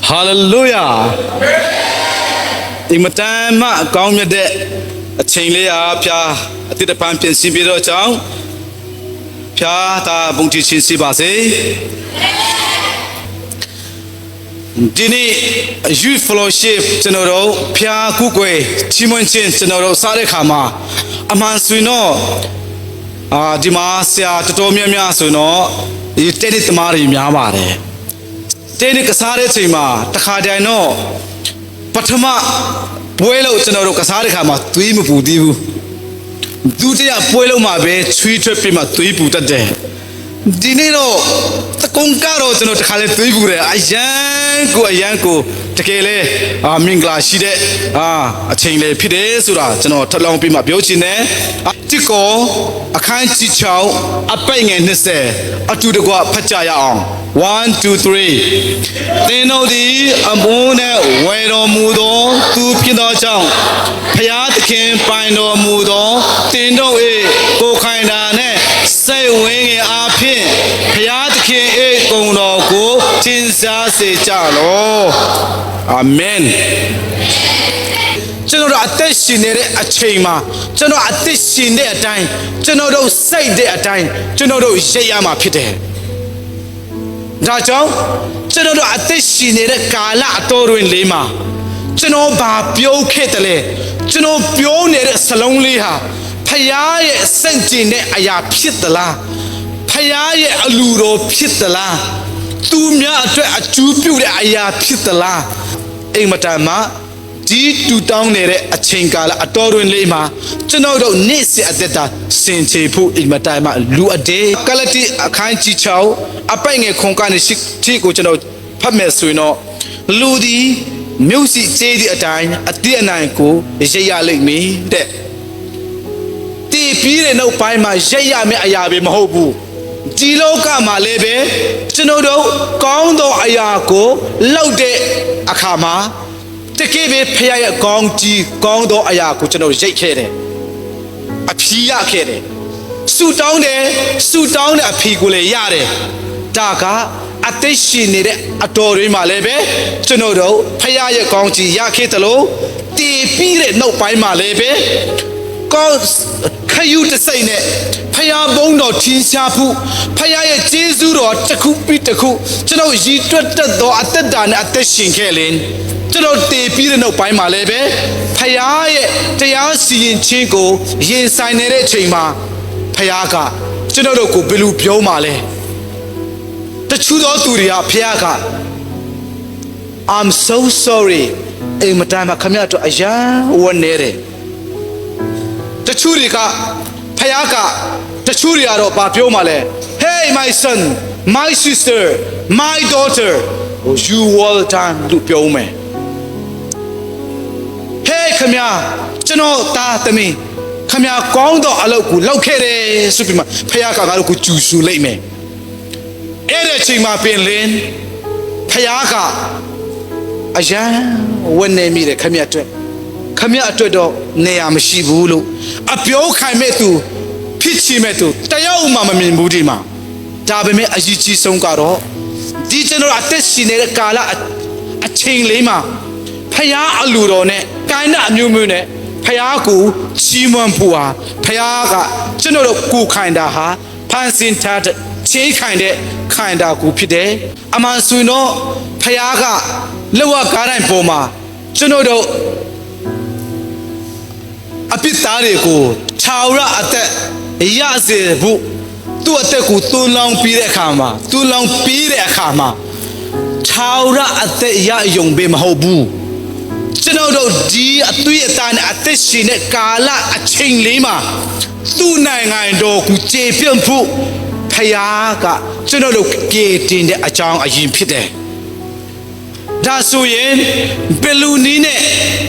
Hallelujah. Imatama kaumnya de cengli apya tidak pampian simpiro cang pya ta bungti cinsi basi dini youth fellowship cenoro pya kukwe cimuncin cenoro sare kama aman suino dimasya tutomya mya suino iteni temari mya bare teni kesare cima takadai no Patama puelo cenoro kasar kama tui mupudi dutia puelo mabe chui trepi ma tui puta de dinero takongkaro cenoro takale tui pure ayanku takele mingla shide chengle pide sura cenoro thalong pi ma biao chin ne tiko akan chi chao apai nge nise atu de kwa phacha ya aong 1 2 3 Tino di amune wero mudo tu pido chang phaya tkin pai no mudo tino e ko khaina ne sai win nge a phin phaya tkin e kong lo ko chin sa se cha lo amen ကျွန်တော်တို့အသက်ရှင်နေတဲ့အချိန်မှာကျွန်တော်အသက်ရှင်တဲ့အတိုင်းကျွန်တော်တို့စိတ်တဲ့အတိုင်းကျွန်တော်တို့ရိပ်ရမှာဖြစ်တယ်ဒါကြောင့်ကျွန်တော်တို့အသက်ရှင်နေတဲ့ကာလအတော်တွင်လေးမှာကျွန်တော်ဘာပြောခဲ့တယ်လဲကျွန်တော်ပြောနေတဲ့စလုံးလေးဟာဖခင်ရဲ့စန့်ကျင်တဲ့အရာဖြစ်သလားဖခင်ရဲ့အလူတော်ဖြစ်သလားသူများအတွက်အကျိုးပြုတဲ့အရာဖြစ်သလားအိမ်မတန်မှာဒီတူတောင်းနေတဲ့အချိန်ကာလအတော်တွင်လေးမှာကျွန်တော်တို့နေ့စဉ်အသက်တာစင်ချေဖို့အိမ်မတိုင်မှာလူအတေးကလတိအခန်းကြီး6အပိုင်ငယ်ခွန်ကနေရှိတီကိုကျွန်တော်ဖတ်မယ်ဆိုရင်တော့လူဒီမြို့စီကျေးဒီအတိုင်းအတိအနိုင်ကိုရိပ်ရလိမ့်မည်တဲ့တည်ပြီးတဲ့နောက်ပိုင်းမှာရိပ်ရမယ့်အရာပဲမဟုတ်ဘူးဒီလောကမှာလည်းပဲကျွန်တော်တို့ကောင်းသောအရာကိုလောက်တဲ့အခါမှာတကယ်ပဲဖခင်ရဲ့ကောင်းကြီးကောင်းသောအရာကိုကျွန်တော်ရိပ်ခဲ့တယ်အဖြီးရခဲ့တယ်ဆူတောင်းတဲ့အဖြီးကိုလည်းရတယ်ဒါကအသက်ရှင်နေတဲ့အတော်တွေမှာလည်းပဲကျွန်တော်တို့ဖခင်ရဲ့ကောင်းကြီးရခဲ့တယ်လို့တည်ပြီးတဲ့နောက်ပိုင်းမှာလည်းပဲကောင်းခယူတစိမ့်နဲ့ဖခင်ဘုန်းတော်ထင်ရှားဖို့ဖခင်ရဲ့ကျေးဇူးတော်တစ်ခုပြီးတစ်ခုကျွန်တော်ရည်တွက်တတ်သောအသက်တာနဲ့အသက်ရှင်ခဲ့လင်ကျွန်တော်တည်ပြီးတဲ့နောက်ပိုင်းမှာလည်းပဲဖခင်ရဲ့တရားစီရင်ခြင်းကိုရင်ဆိုင်နေတဲ့အချိန်မှာဖခင်ကကျွန်တော်တို့ကိုဘယ်လိုပြောမှလဲတချို့သောသူတွေကဖခင်က I'm so sorry အိမ်မတိုင်မှာခမရတော့အရန်ဝန်းနေတယ်တချို့တွေကဖခင်ကတချို့တွေကတော့ဘာပြောမှလဲ Hey my son my sister my daughter you well done လို့ပြောမယ်ခမညာကျွန်တော်သားသမီးခမညာကောင်းတော့အလုပ်ကိုလောက်ခဲ့တယ်ဆိုပြီးမှဖခင်ကငါတို့ကိုကျူဆူလိုက်မယ်အဲ့ဒီအချိန်မှာပင်လင်းဖခင်ကအရန်ဝန်းနေမိတယ်ခမညာအတွက်တော့နေရာမရှိဘူးလို့အပြောခိုင်မဲ့သူဖြစ်ချင်မဲ့သူတယောက်မှမမြင်ဘူးဒီမှာဒါပေမဲ့အရေးကြီးဆုံးကတော့ဒီကျွန်တော်အသက်ရှင်နေတဲ့ကာလအချိန်လေးမှာဖခင်အလူတော်နဲ့ကိုင်းတဲ့အမျိုးမျိုးနဲ့ဖခင်ကိုချီးမွမ်းဖို့ဟာဖခင်ကကျွန်တော်တို့ကိုခိုင်တာဟာဖန်ဆင်းထားတဲ့ချေးခိုင်တဲ့ခိုင်တာကိုဖြစ်တယ်အမှန်ဆိုရင်တော့ဖခင်ကလောက်ကားတိုင်းပေါ်မှာကျွန်တော်တို့အပိသားတွေကိုခြာရအသက်ရစေဖို့သူ့အသက်ကိုသွန်းလောင်းပြီးတဲ့အခါမှာခြာရအသက်ရယုံပဲမဟုတ်ဘူးကျွန်တော်တို့ဒီအသွေးအသားနဲ့အသက်ရှင်တဲ့ကာလအချိန်လေးမှာသူ့နိုင်ငံတော်ကိုကျေပြန့်ဖို့ဖခင်ကကျွန်တော်တို့ကယ်တင်တဲ့အကြောင်းအရင်ဖြစ်တယ်ဒါဆိုရင်ဘယ်လိုနည်းနဲ့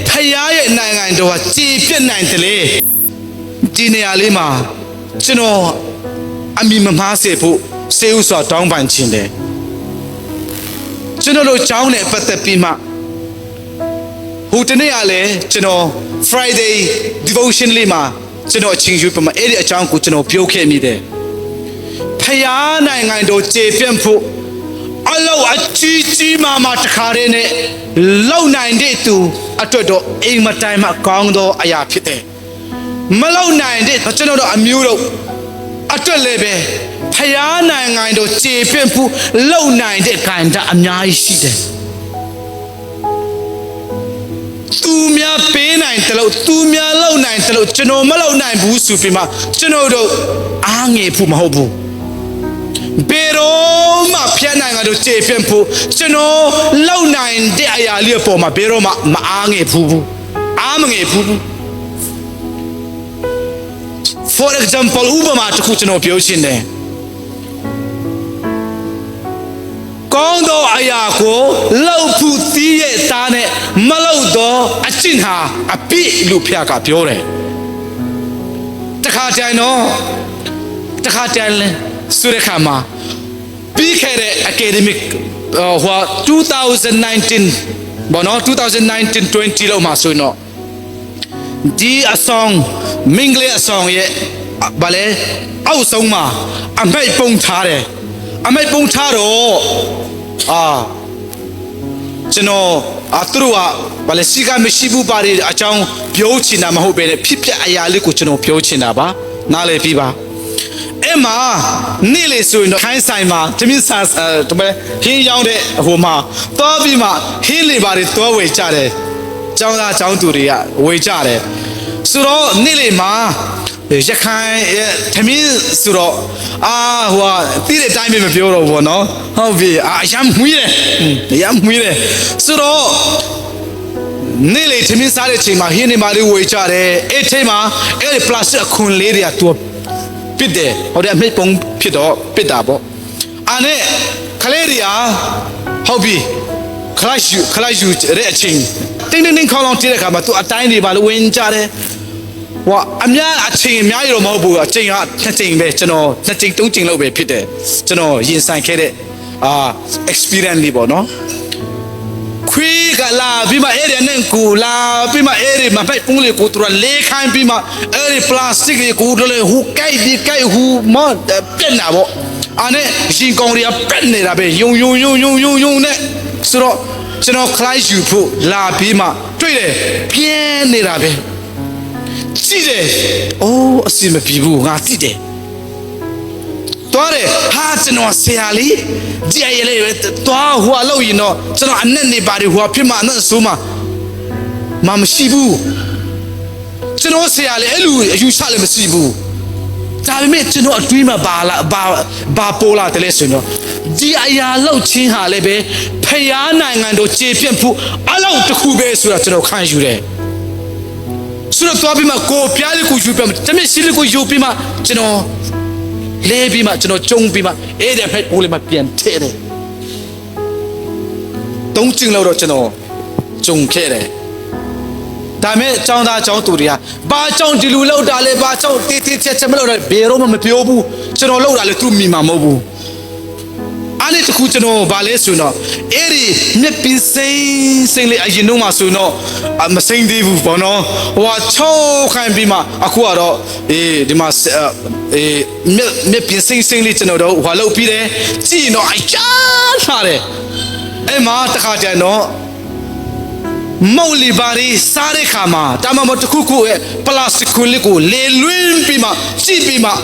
ဖခင်ရဲ့နိုင်ငံတော်ဟာကျေပြန့်နိုင်တယ်လေဒီနေရာလေးမှာကျွန်တော်အမိမမားစေဖို့စေဥစွာတောင်းပန်ခြင်းတယ်ကျွန်တော်တို့ကြောင်းနဲ့ပတ်သက်ပြီးမှဟိုတနေ့ကလည်းကျွန်တော် Friday devotion လေးမှာကျွန်တော်အချင်းယူပမာအဲ့ဒီအကြောင်းကိုကျွန်တော်ပြောခဲ့မိတယ်ဖခင်နိုင်ငံတော်ကျေပြန့်ဖို့အ Allow a chichi mama to carine, low 92 at todo, in my time at Condo Ayapite. Malo 90, but you know a muro at a lebe, Payana and I cheap and low 90 kind of nice. Tumia pain and telo, tumia low 9 telo, Cheno Malo 9 busupima, Cheno do Ange Pumahobu. Pero ma piana nga do chepian pu cheno low 9 de aya lia po ma pero ma ange pu amange pu. For example uba ma tu cheno pyo chin de kondo aya ko low pu ti ye ta ne ma low do a chin ha a pi lu phya ka pyo de takha tai no takha tai le Surekama, big academic 2019, bono 2019-20 lo masuno. Di a song, mingle a song ye, bale, au song ma, amai pong tare, Cheno, atrua, bale siga mishibu bari a chong piochina mahobene, pipia ayali kuchino piochina ba, nale piba. Emma, nearly soon, kind sign ma, to me, to me, he young Homa, Tobima, he live at it, toy chare, Jana Chanturia, we chare. Suro, nearly ma, Jakai, Tamil Suro, what, did a time in the bureau, no? How be, I am with Suro, nearly to me, Sarachima, he ma, we chare, Etema, every plus a coon lady to a Pide, or the Mipong Pido, Pidabo. Ane, Caleria, Hobby, Kalaju, Retching. Ding Colon Tiraka, to a tiny Baluin Jare. What I'm not a chain, Mayo Mobu, a chain, nothing, no, nothing, don't think over Pide, to know, Yin Kede, experience libo, no? Quick la bima area nenku la bima area ma pai pungli kutura le khan bima area plastic ku dole hu kai bi kai hu mo pen na bo ane jin kong ria pen ne da be yung ne so cheno khlai yu phu la bima twai de pian ne da be ji de oh asin ma bi bu nga ji de Tore, ha cheno seali, dia yele toa hua lo yino, cheno anen ni bari hua pima anen suma, mam sibu, cheno seali elu yusale masibu, tapi me cheno atwima ba pola telesino, dia ya lo chin ha lebe, paya na ngando chepian pu, alau tekube sura cheno kan yure, sura toa pima ko piali ku yupima, tapi sili ku yupima cheno Lebi ma chino chung bi ma e de phet puli ma pian the de dong jing lo ro chino chung khe de da me chang da chang tu ri ya ba chang di lu lo da le ba chang ti che che ma lo de be ro ma pyo bu chino lo da le tu mi ma mo bu ani tu ku chino ba le su no e ri me pin sing le a yin no ma su no ma sing di bu bo no wa chou khan bi ma aku a ro e di ma me pin sing le chino do wa lo pi de ji no ai cha tha de e ma ta kha ja no mau li bari sa de kha ma ta ma mo tu ku e plastic ku le ku le lwin pi ma ji pi ma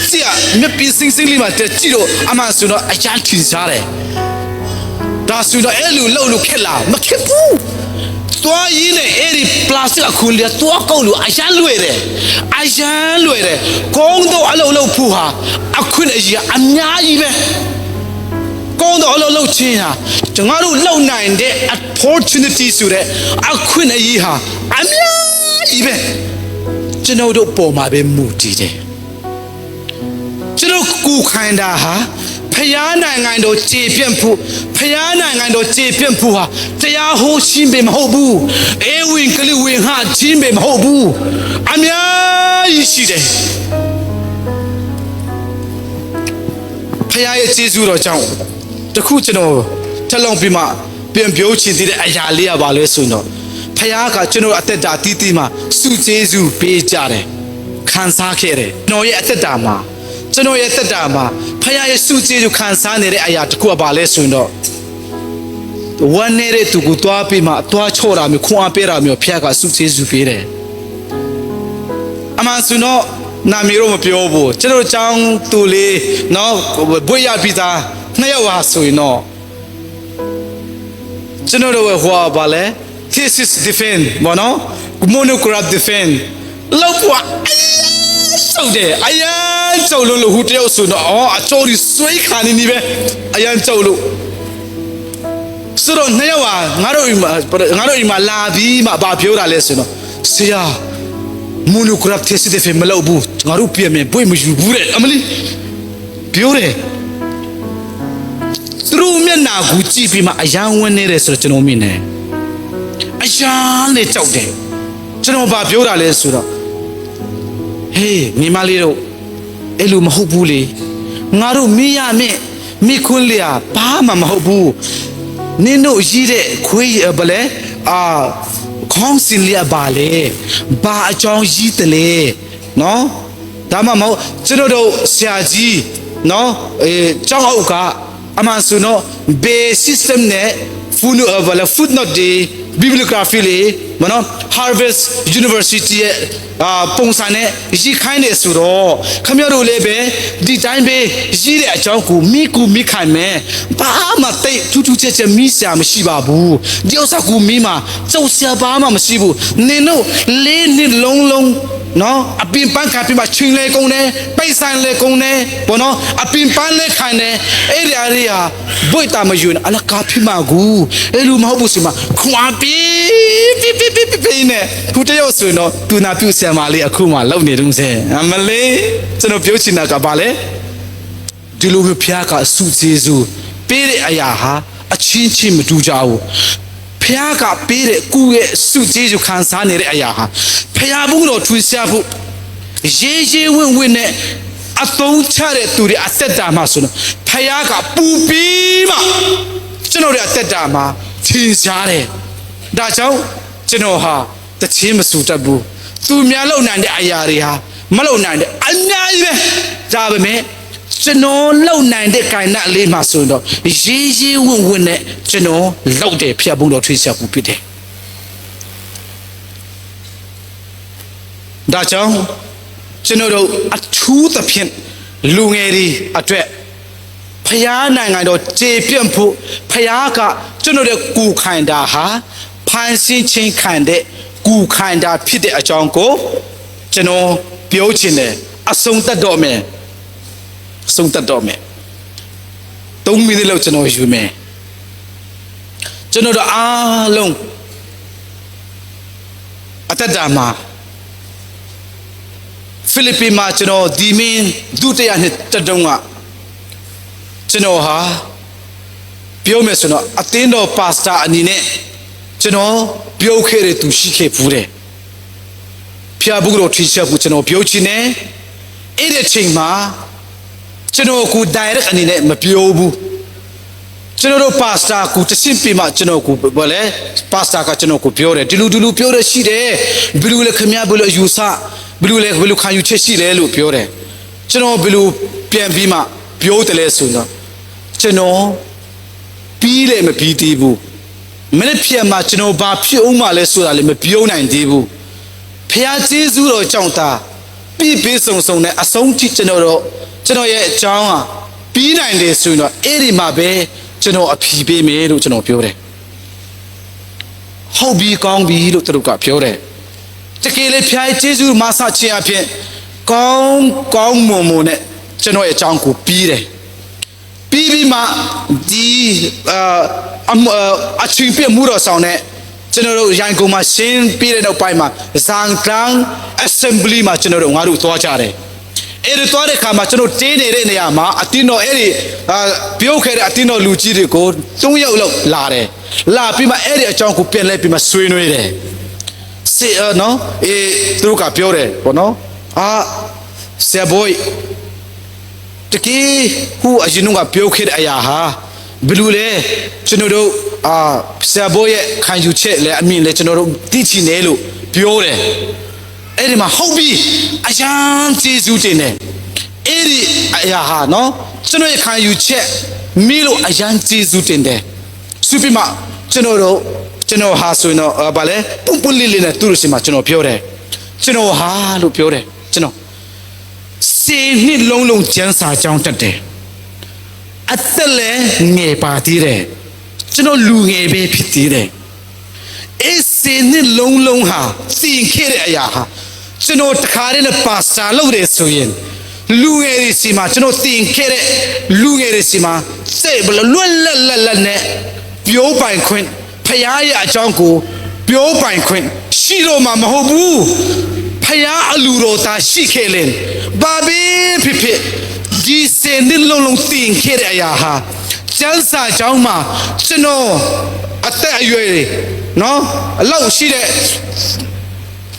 sia me pin sing le ma te ji do ama su no a cha tin sa de da su no e lu lo lu khet la ma khet bu toa yin ne e ri plastic ku le toa kau lu a ya lwe de kong do a lo phu ha a khun a ji a nya yi be kong do a lo chin ha nga lu lo nai de aportunity su de a khun a yi ha a nya yi be chno do po ma be mu ti de chno ku khan da ha phaya nai ngai do che pian phu phaya nai ngai do che pian phu ha taya ho shin be ma ho bu e win kli win ha chin be ma ho bu a nya yi shi de phaya ye che su ro chang ta khu chno thalong pi ma pian pyo chin ti de a ya le ya ba le su no phaya ka chno atet da ti ti ma su che su pe ja de khan sa khe de no ye atet da ma chno ye tat da ma ဖခင်ရဲ့စုကျေးဇူးခံစားနေတဲ့အရာတစ်ခုကဘာလဲဆိုရင်တော့ဝမ်းနေတဲ့သူကိုတွားပြီးမှတွားချော့တာမျိုးခွန်အားပေးတာမျိုးဖခင်ကစုကျေးဇူးပေးတယ်အမှန်ဆိုတော့နာမည်တော့မပြောဘူးကျွန်တော်ចောင်းသူလေးနော်ဘွေရပြီးသားနှစ်ယောက်ဟာဆိုရင်တော့ကျွန်တော်တို့ဟောပါလေ thesis defend ဘောနော် monograph defend လောက်ပွားစောက်တယ်အယမ်းကြောက်လို့ဟိုတယောက်ဆိုတော့အချိုးကြီးဆွေးခါနေပဲအယမ်းကြောက်လို့ဆိုတော့နှစ်ယောက်ဟာငါတို့အိမ်မှာလာပြီးမှဘာပြောတာလဲဆိုတော့ဆရာ monograph thesis defend မလုပ်ဘူးငါတို့ပြင်မယ်ဘွေမယူဘူးတဲ့အမလီပြောတယ်သူတို့မျက်နှာကိုကြည့်ပြီးမှအယမ်းဝန်းနေတယ်ဆိုတော့ကျွန်တော်မြင်တယ်အယမ်းလေးကြောက်တယ်ကျွန်တော်ဘာပြောတာလဲဆိုတော့ဟေးညီမလေးတို့အဲ့လိုမဟုတ်ဘူးလေငါတို့မိရမယ်မိခွန်းလေးอ่ะဘာမှမဟုတ်ဘူးနင်တို့ရည်တဲ့ခွေးဘလဲခေါင်းစင်လေးပါလေဘာအကြောင်းရည်တယ်လေနော်ဒါမှမဟုတ်ကျွန်တော်တို့ဆရာကြီးနော်ကျောင်းအောက်ကအမှန်ဆိုတော့ base system နဲ့ footnote တွေ bibliography လေးမနော် Harvard University ရဲ့ပုံစံနဲ့ရည်ခိုင်းနေဆိုတော့ခင်ဗျားတို့လည်းပဲဒီတိုင်းပဲရည်တဲ့အကြောင်းကိုမိခိုင်မယ်ဘာမှတိတ်ထူးထူးခြားခြားမိစရာမရှိပါဘူးဒီဥစ္စာကိုမိမှာစုံစရာဘာမှမရှိဘူးနင်တို့လေးနှစ်လုံးနော်အပင်ပန်းခံပြီးမှချင်းလေကုန်တယ်ပိတ်ဆိုင်လေကုန်တယ်ဘောနော်အပင်ပန်းလေခိုင်တယ်အဲ့ဒီအရေးဟာဘွေတာမယူအလကားဖြစ်မှာကူအဲ့လိုမဟုတ်ဘူးဆိုမှခွာပြီးနဲ့ခုတယောက်ဆိုတော့သူနာပြုဆံမလေးအခုမှလုံနေတုန်းစဲအမလေးကျွန်တော်ပြောချင်တာကဘာလဲဒီလိုမျိုးဖျားကအစုကျေးဇူးပေးတဲ့အရာဟာအချင်းမတူကြဘူးဖျားကပေးတဲ့ကုရဲ့စုကျေးဇူးခံစားနေတဲ့အရာဟာဖျားဘူးတော့ထွေးရှားဖို့ရေးဝင့်နဲ့အသုံးချတဲ့သူတွေအသက်တာမှာဆိုတော့ဖျားကပူပြီးမှကျွန်တော်တို့အသက်တာမှာထင်ရှားတယ်ဒါကြောင့်ကျွန်တော်ဟာတချင်းမဆူတတ်ဘူးသူများလုံနိုင်တဲ့အရာတွေဟာမလုံနိုင်တဲ့အများကြီးပဲဒါပေမဲ့ကျွန်တော်လုံနိုင်တဲ့ခိုင်နှက်လေးမှာဆိုတော့ရေးဝင့်နဲ့ကျွန်တော်လောက်တယ်ဖျက်ဖို့တော့ထွေးချက်ဖို့ဖြစ်တယ်ဒါကြောင့်ကျွန်တော်တို့အထူးသဖြင့်လူငယ်တွေအတွက်ဖျားနိုင်ငံတော်ကျေပြန့်ဖို့ဖျားကကျွန်တော်တို့ကူခိုင်တာဟာဖန်ဆင်းချင်းခံတဲ့ကူခိုင်တာဖြစ်တဲ့အကြောင်းကိုကျွန်တော်ပြောချင်တယ်အဆုံးသတ်တော့မယ်3မိနစ်လောက်ကျွန်တော်ယူမယ်ကျွန်တော်တို့အားလုံးအသက်တာမှာဖိလိပ္ပိမှာကျွန်တော်ဒီမင်းဒုတိယနှစ်တုန်းကကျွန်တော်ဟာပြောမယ်ဆိုတော့အသင်းတော်ပါစတာအနေနဲ့ကျွန်တော်ပြောခဲ့တဲ့သူရှိခဲ့ဘူးတယ်ဖျားဘူးတော့ထိချက်ဘူးကျွန်တော်ပြောချင်တယ်အဲ့ဒီအချိန်မှာကျွန်တော်ကို direct အနေနဲ့မပြောဘူးကျွန်တော်တို့ပါစတာကိုတရှင်းပြမှကျွန်တော်ကိုဘာလဲပါစတာကကျွန်တော်ကိုပြောတယ်ဒီလူပြောရရှိတယ်ဘယ်လိုလဲခင်ဗျားဘယ်လိုယူဆဘယ်လိုခံယူချက်ရှိလဲလို့ပြောတယ်ကျွန်တော်ဘယ်လိုပြန်ပြီးမှပြောတယ်လဲဆိုတော့ကျွန်တော်ပြီးလည်းမပြီးသေးဘူးမနေ့ပြန်မှာကျွန်တော်ဘာဖြစ်အောင်မလဲဆိုတာလည်းမပြောနိုင်သေးဘူးဖျားကျေးဇူးတော်ကြောင့်သာပြီးစုံနဲ့အဆုံးထိကျွန်တော်ရဲ့အကြောင်းဟာပြီးနိုင်တယ်ဆိုရင်တော့အဲ့ဒီမှာပဲကျွန်တော်အဖြေပေးမယ်လို့ကျွန်တော်ပြောတယ်ဟုတ်ပြီကောင်းပြီလို့သူတို့ကပြောတယ်တကယ်လေဖျားကျေးဇူးမဆခြင်းအဖြစ်ကောင်းမွန်နဲ့ကျွန်တော်ရဲ့အကြောင်းကိုပြီးတယ်ပြီးမှဒီအချင်းပြမှုတော်ဆောင်နဲ့ကျွန်တော်တို့ရိုင်ကုန်မှာရှင်းပြတဲ့နောက်ပိုင်းမှာဇန်တန် assembly မှာကျွန်တော်တို့ငါတို့သွားကြတယ်အဲ့ဒီသွားတဲ့ခါမှာကျွန်တော်တင်းနေတဲ့နေရာမှာအတင်းတော်အဲ့ဒီပြုတ်ခဲ့တဲ့အတင်းတော်လူကြီးတွေကို3ယောက်လောက်လာတယ်လာပြီးမှအဲ့ဒီအကြောင်းကိုပြန်လဲပြီးမှဆွေးနွေးတယ်စေနော်သူတို့ကပြောတယ်ပေါ့နော်ဆရာဘွိုးတကယ်ဟိုအရင်ကပြုတ်ခဲ့တဲ့အရာဟာဘယ်လိုလဲကျွန်တော်တို့ဆရာဘိုးရဲ့ခံယူချက်လဲအမြင်လဲကျွန်တော်တို့သိချင်တယ်လို့ပြောတယ်အဲ့ဒီမှာဟုတ်ပြီအယံကျေးဇူးတင်တယ်အဲ့ဒီအရာဟာနော် ကျွန်တော်ရခံယူချက်မိလို့အရန်ကျေးဇူးတင်တယ်စုပြီးမှကျွန်တော်ဟာဆိုရင်တော့ဗာလဲပုံပွလေးလေးနဲ့သူ့လိုစီမှာကျွန်တော်ပြောတယ်ကျွန်တော်ဟာလို့ပြောတယ်ကျွန်တော်စေနှစ်လုံးကျန်းစာကြောင်းတက်တယ်အသက်လည်းငယ်ပါသေးတယ်ကျွန်တော်လူငယ်ပဲဖြစ်သေးတယ်အေးစေနှစ်လုံးဟာသင်ခဲ့တဲ့အရာဟာကျွန်တော်တခါတည်းနဲ့ပါစတာလုပ်တယ်ဆိုရင်လူငယ်တွေစီမှာကျွန်တော်သင်ခဲ့တဲ့လူငယ်တွေစီမှာစိတ်ဘလွတ်လက်နဲ့ပြောပိုင်ခွင့်ဖရားရဲ့အကြောင်းကိုပြောပိုင်ခွင့်ရှိတော့မှာမဟုတ်ဘူးဖရားအလူတော်သာရှိခဲ့လင်ဘာပဲဖြစ်ဒီစေနှစ်လုံးသင်ခဲ့တဲ့အရာဟာကျန်းစာကြောင်းမှာကျွန်တော်အသက်အရွယ်နော်အလောက်ရှိတဲ့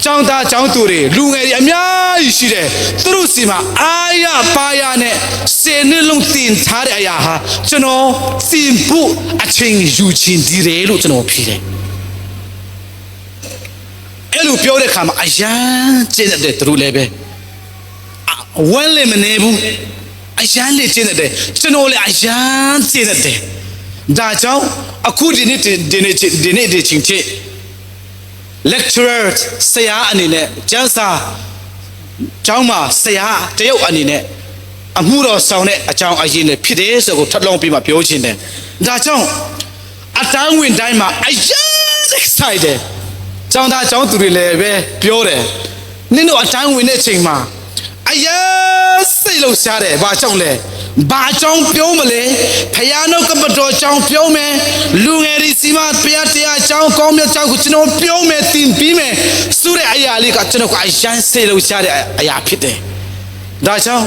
ကျောင်းသားကျောင်းသူတွေလူငယ်တွေအများကြီးရှိတယ်သူတို့စီမှာအာရပါရနဲ့စေနှစ်လုံးသင်ထားတဲ့အရာဟာကျွန်တော်သင်ဖို့အချိန်ယူခြင်းဒီတယ်လို့ကျွန်တော်ဖြေတယ်အဲ့လိုပြောတဲ့အခါမှာအရန်ကျင့်တဲ့သူတို့လည်းပဲဝမ်းလည်းမနေဘူးအရန်လေးကျင့်တဲ့ကျွန်တော်လည်းအရန်ကျင့်တဲ့ဒါကြောင့်အခုဒီနေ့ချင်းချင်းlecturer ဆရာအနေနဲ့ကျမ်းစာကျောင်းမှာဆရာတယောက်အနေနဲ့အမှုတော်ဆောင်တဲ့အကြောင်းအရင်းနဲ့ဖြစ်တယ်ဆိုကိုထပ်လောင်းပြီးမှပြောချင်တယ်ဒါကြောင့်အတန်းဝင်တိုင်းမှာအရန် excited ကျောင်းသားကျောင်းသူတွေလည်းပဲပြောတယ်နင်တို့အတန်းဝင်တဲ့ချိန်မှာအရန်စိတ်လှုပ်ရှားတယ်ဘာကြောင့်လဲဘာကြောင့်ပြောမလဲဖယားနှုတ်ကပတော်ကြောင့်ပြောမယ်လူငယ်တွေစီမဖယားတရားကြောင့်ကောင်းမြတ်ကြောင့်ကိုကျွန်တော်ပြောမယ်တင်ပြီးမယ်ဆိုတဲ့အရာလေးကကျွန်တော်ကအရန်စိတ်လှုပ်ရှားတဲ့အရာဖြစ်တယ်ဒါကြောင့်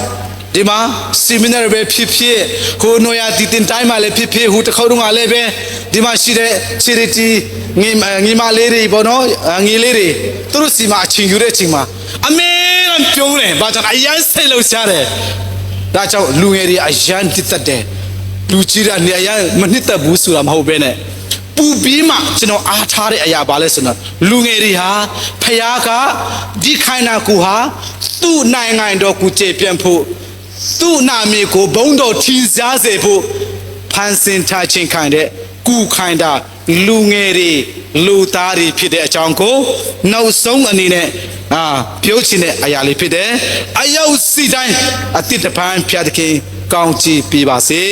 ဒီမှာ seminar ပဲဖြစ်ဟိုနိုယာတီတင်တိုင်းမှာလည်းဖြစ်ဟိုတစ်ခေါက်တော့လည်းပဲဒီမှာရှိတဲ့ charity ငေမလေးတွေပေါ့နော်ငေလေးတွေသူတို့စီမှာအချိန်ယူတဲ့အချိန်မှာအမေကပြောတယ်ဘာကြောင့်အရန်စိတ်လှုပ်ရှားတယ်ဒါကြောင့်လူငယ်တွေအရန်တစ်သက်တယ်လူကြီးတွေနေအရန်မနှစ်သက်ဘူးဆိုတာမဟုတ်ဘဲနဲ့ပူပြီးမှကျွန်တော်အားထားတဲ့အရာပါလဲဆိုတော့လူငယ်တွေဟာဖယားကဒီခိုင်နာကူဟာသူ့နိုင်ငံတော်ကိုကျေပြန့်ဖို့သူ့နာမည်ကိုဘုံတော်ထင်ရှားစေဖို့ဖန်ဆင်းထားခြင်းခိုင်တဲ့ကူခိုင်တာလူငယ်တွေလူသားတွေဖြစ်တဲ့အကြောင်းကိုနောက်ဆုံးအနေနဲ့ပြောချင်တဲ့အရာလေးဖြစ်တယ်အယုတ်စီတိုင်းအတိတ်တပန်းဖျားတခင်ကောင်းချီးပေးပါစေ